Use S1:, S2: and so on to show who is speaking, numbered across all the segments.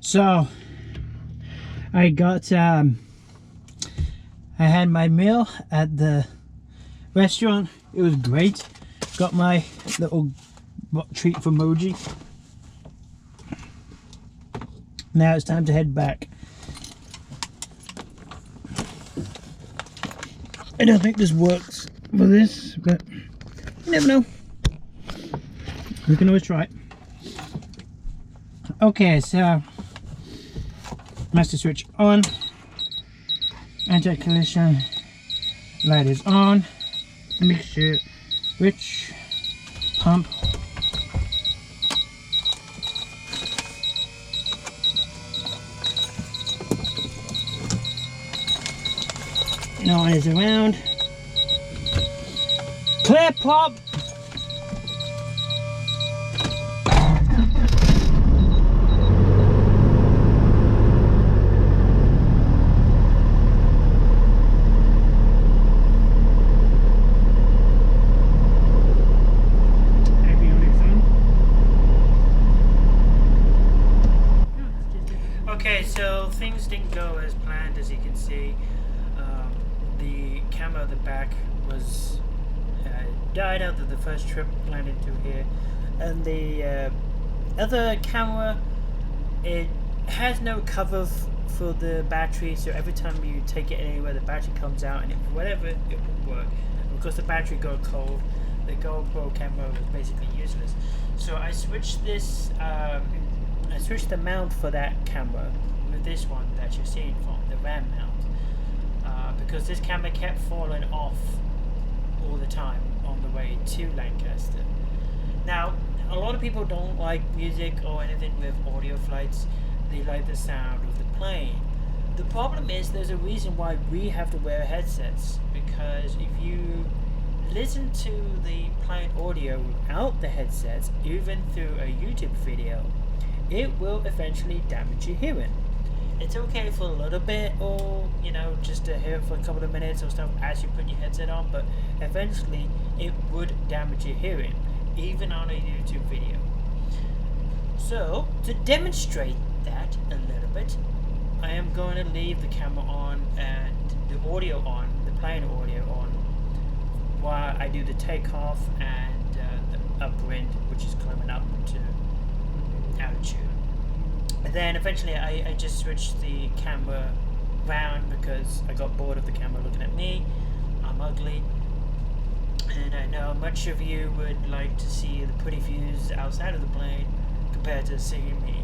S1: So I got I had my meal at the restaurant. It was great. Got my little treat for Moji. Now it's time to head back. I don't think this works for this, but you never know. We can always try it. Okay, so master switch on, anti-collision light is on, mixture switch, pump, no one is around, clear plop. Okay, so things didn't go as planned, as you can see. The camera at the back was died out of the first trip landed to here, and the other camera, it has no cover for the battery, so every time you take it anywhere the battery comes out, and whatever it won't work. Because the battery got cold, the GoPro camera was basically useless. So I switched this. I switched the mount for that camera with this one that you're seeing from the RAM mount, because this camera kept falling off all the time on the way to Lancaster. Now, a lot of people don't like music or anything with audio flights. They like the sound of the plane. The problem is there's a reason why we have to wear headsets, because if you listen to the plane audio without the headsets, even through a YouTube video, it will eventually damage your hearing. It's okay for a little bit, or just to hear for a couple of minutes or stuff as you put your headset on, but eventually it would damage your hearing, even on a YouTube video. So to demonstrate that a little bit, I am going to leave the camera on and the audio on, the plane audio on, while I do the takeoff and the upwind, which is climbing up to altitude. And then eventually I just switched the camera round because I got bored of the camera looking at me. I'm ugly, and I know much of you would like to see the pretty views outside of the plane compared to seeing me.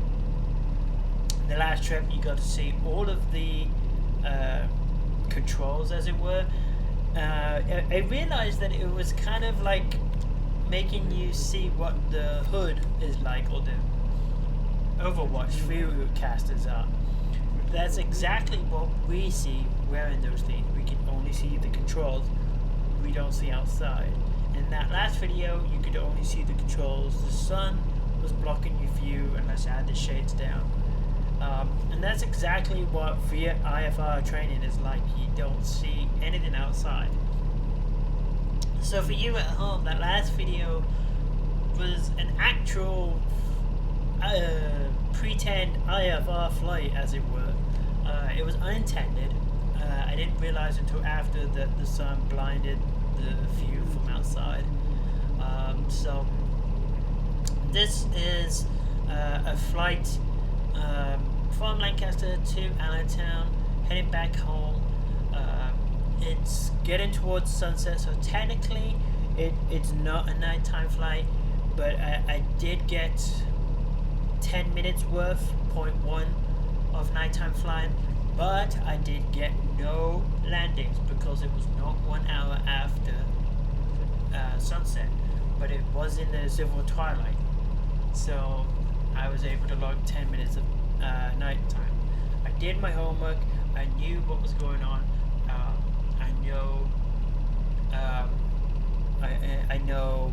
S1: The last trip you got to see all of the controls, as it were. I realized that it was kind of like making you see what the hood is like, or the Overwatch viewcasters are. That's exactly what we see wearing those things. We can only see the controls. We don't see outside. In that last video, you could only see the controls. The sun was blocking your view unless you had the shades down. And that's exactly what IFR training is like. You don't see anything outside. So for you at home, that last video was an actual pretend IFR flight, as it were. It was unintended. I didn't realize until after that the sun blinded the view from outside. So this is a flight from Lancaster to Allentown, heading back home. It's getting towards sunset, so technically it's not a nighttime flight, but I did get 10 minutes worth, 0.1 of nighttime flying, but I did get no landings because it was not 1 hour after sunset, but it was in the silver twilight, so I was able to log 10 minutes of nighttime. I did my homework. I knew what was going on. I know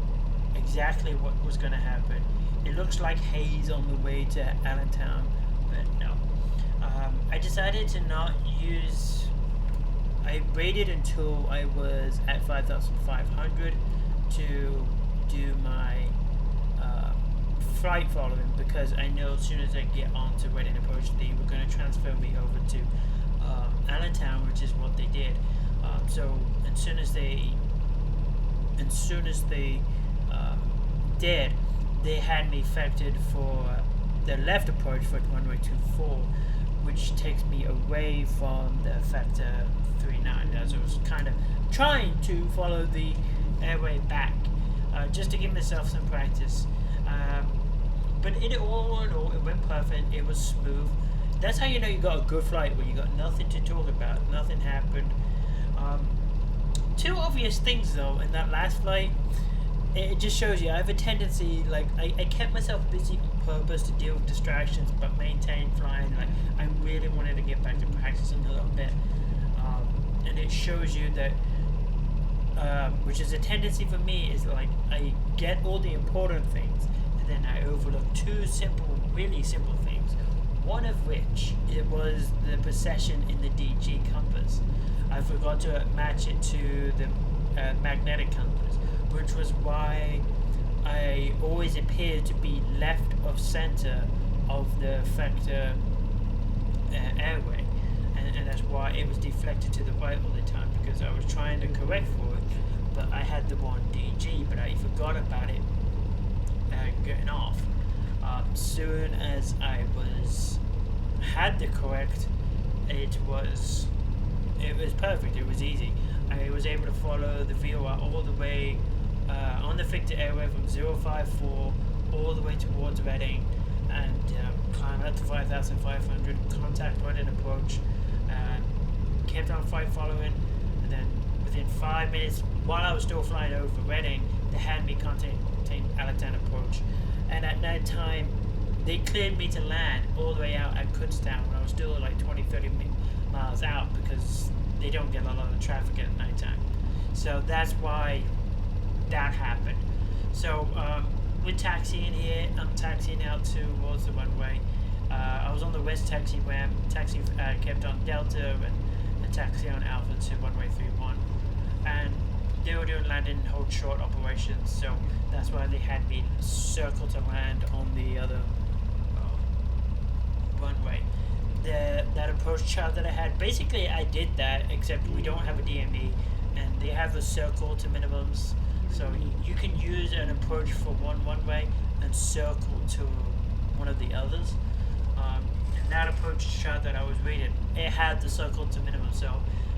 S1: exactly what was going to happen. It looks like haze on the way to Allentown, but no. I decided to not use. I waited until I was at 5,500 to do my flight following, because I know as soon as I get onto Reading Approach, they were going to transfer me over to Allentown, which is what they did. So as soon as they did, they had me factored for the left approach for runway 24, which takes me away from the factor 39, as I was kind of trying to follow the airway back, just to give myself some practice. But all in all, it went perfect. It was smooth. That's how you know you got a good flight, when you got nothing to talk about, nothing happened. Two obvious things though in that last flight. It just shows you I have a tendency, like I kept myself busy on purpose to deal with distractions, but maintain flying. Like I really wanted to get back to practicing a little bit, and it shows you that, which is a tendency for me, is like I get all the important things, and then I overlook two really simple things. One of which it was the precession in the DG compass. I forgot to match it to the magnetic compass, which was why I always appeared to be left of center of the factor airway, and that's why it was deflected to the right all the time, because I was trying to correct for it, but I had the one DG, but I forgot about it getting off. Soon as I had the correct, it was perfect. It was easy. I was able to follow the VOR all the way on the Victor airway from 054 all the way towards Reading, and climb up to 5,500, contact Reading approach, and kept on flight following, and then within 5 minutes, while I was still flying over Reading, they had me contacting Allentown approach, and at that time they cleared me to land all the way out at Kutztown when I was still like 20-30 miles out, because they don't get a lot of traffic at nighttime. So that's why that happened. So we're taxiing here. I'm taxiing out towards the runway. I was on the west taxi ramp. Taxi kept on Delta and taxi on Alpha to runway 31. And they were doing landing and hold short operations, so that's why they had me circle to land on the other runway. That approach chart that I had, basically I did that, except we don't have a DME, and they have a circle to minimums, so you can use an approach for one runway and circle to one of the others. And that approach chart that I was reading, it had the circle to minimum, so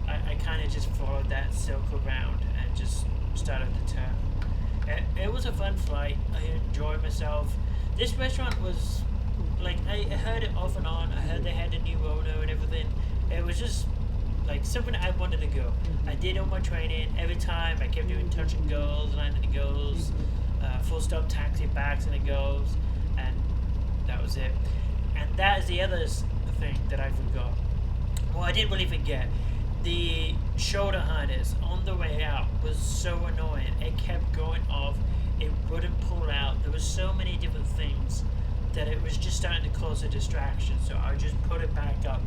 S1: I kind of just followed that circle round and just started the turn. It was a fun flight. I enjoyed myself. This restaurant was, like, I heard it off and on. I heard they had a new owner and everything. It was just like something I wanted to go. I did all my training. Every time I kept doing touch and goes, landing and goes, full stop taxi backs and it goes, and that was it. And that is the other thing that I forgot. Well, I didn't really forget. The shoulder harness on the way out was so annoying. It kept going off. It wouldn't pull out. There was so many different things that it was just starting to cause a distraction. So I just put it back up,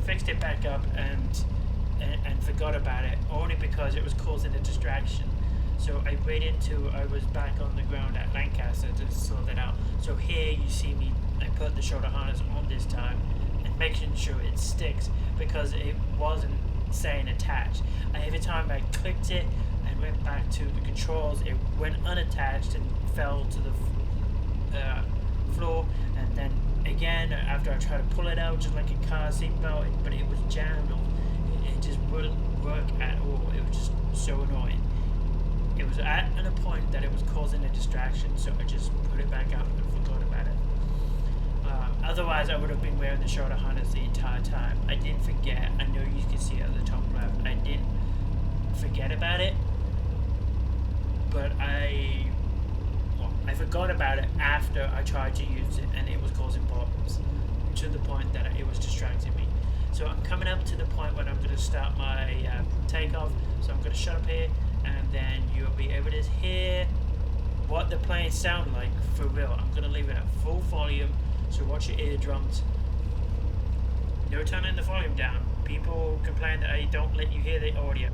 S1: fixed it back up, and forgot about it, only because it was causing a distraction. So I waited until I was back on the ground at Lancaster to sort that out. So here you see me, I put the shoulder harness on this time and making sure it sticks, because it wasn't saying attached. Every time I clicked it and went back to the controls, it went unattached and fell to the floor, and then again after I tried to pull it out just like a car seatbelt, but it was jammed, or it just wouldn't work at all. It was just so annoying. It was at a point that it was causing a distraction, so I just put it back up and forgot about it. Otherwise, I would have been wearing the shoulder harness the entire time. I didn't forget. I know you can see it at the top left. I didn't forget about it, but I forgot about it after I tried to use it, and it was causing problems to the point that it was distracting me. So I'm coming up to the point where I'm going to start my takeoff. So I'm going to shut up here, and then you'll be able to hear what the planes sound like for real. I'm going to leave it at full volume, so watch your eardrums. No turning the volume down. People complain that I don't let you hear the audio.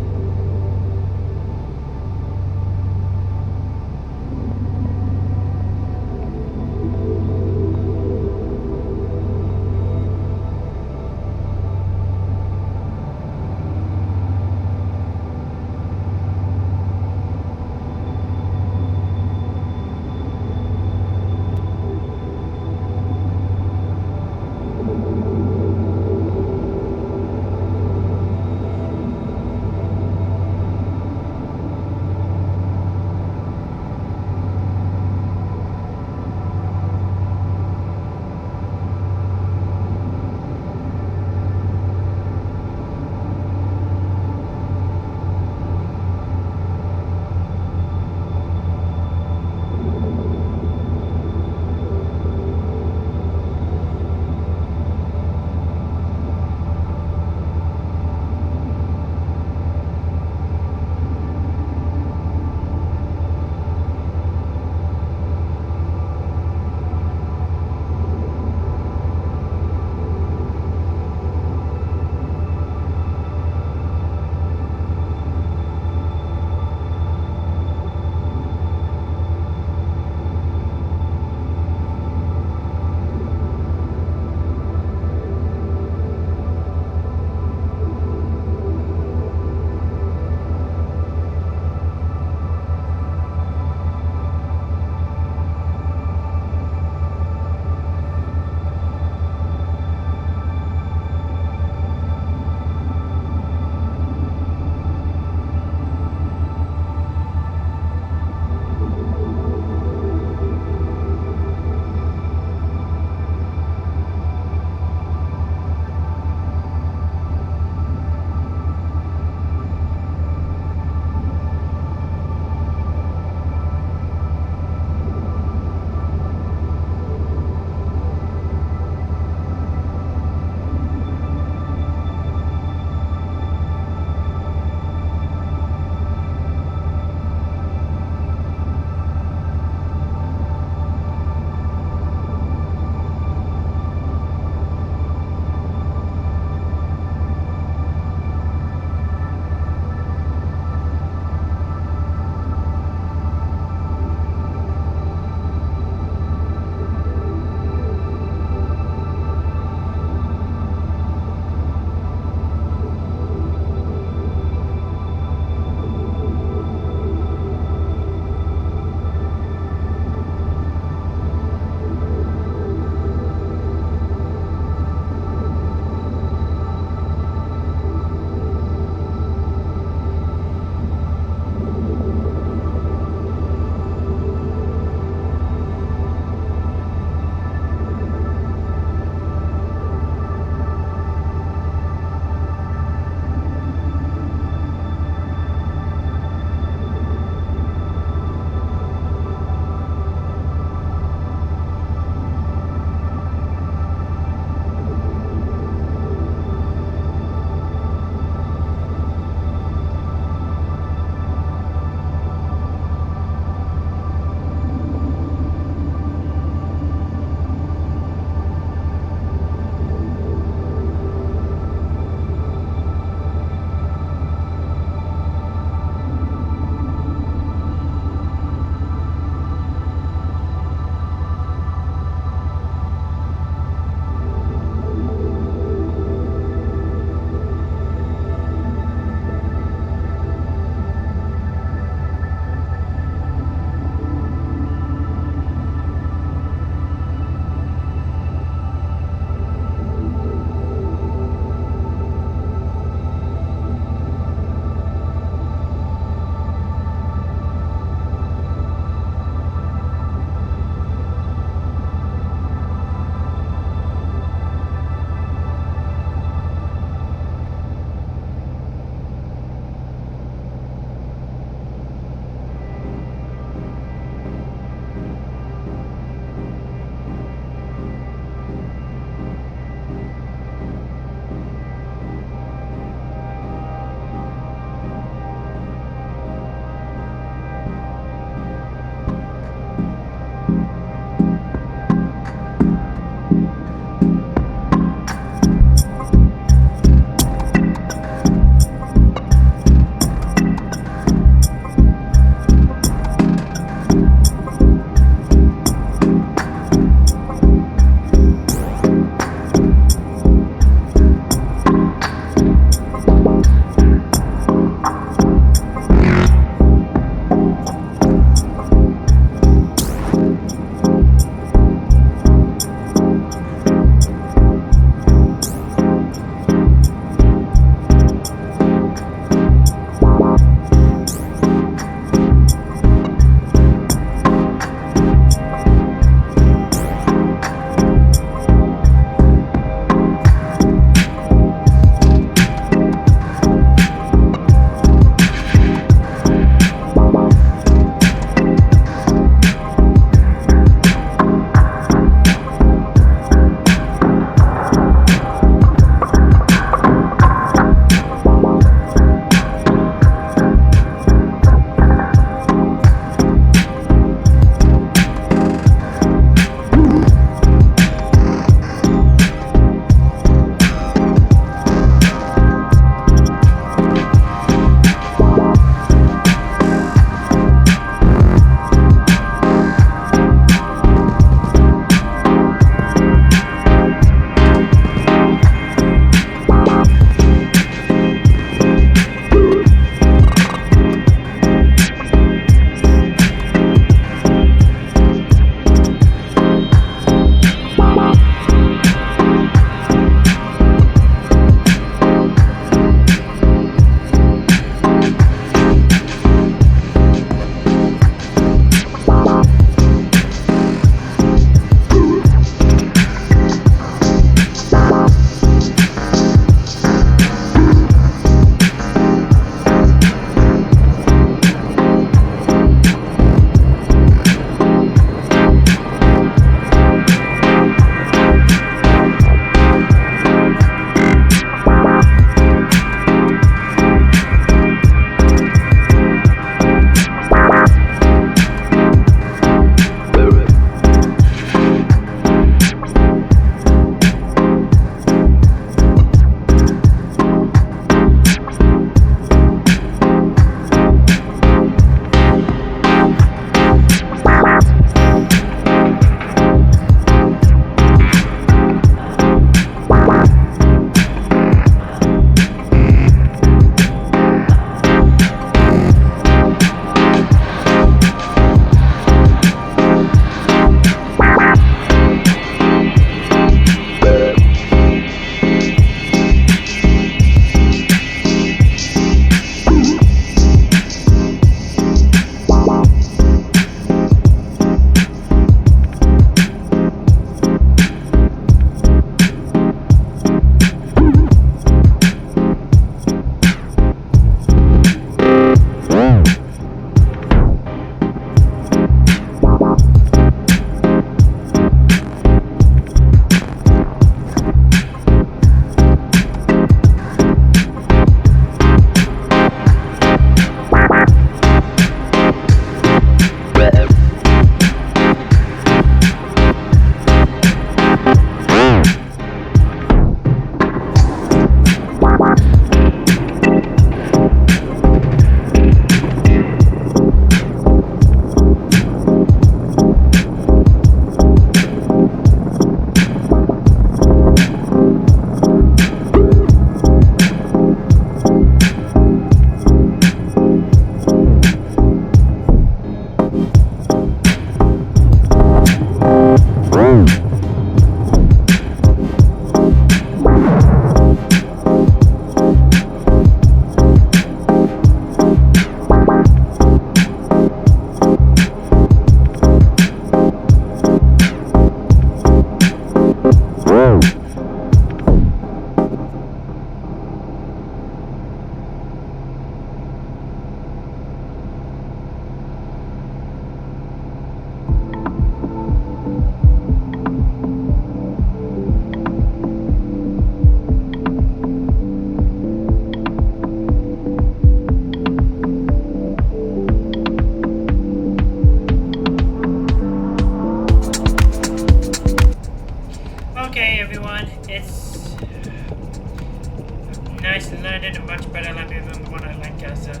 S1: nice and landed, a much better landing than the one at Lancaster.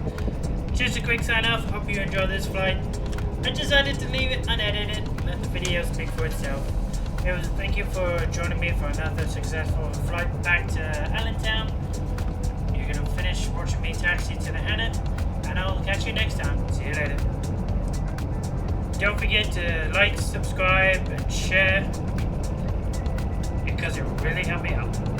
S1: Just a quick sign off. Hope you enjoyed this flight. I decided to leave it unedited, let the video speak for itself. Thank you for joining me for another successful flight back to Allentown. You're gonna finish watching me taxi to the Hannah, and I'll catch you next time. See you later. Don't forget to like, subscribe, and share, because it will really help me out.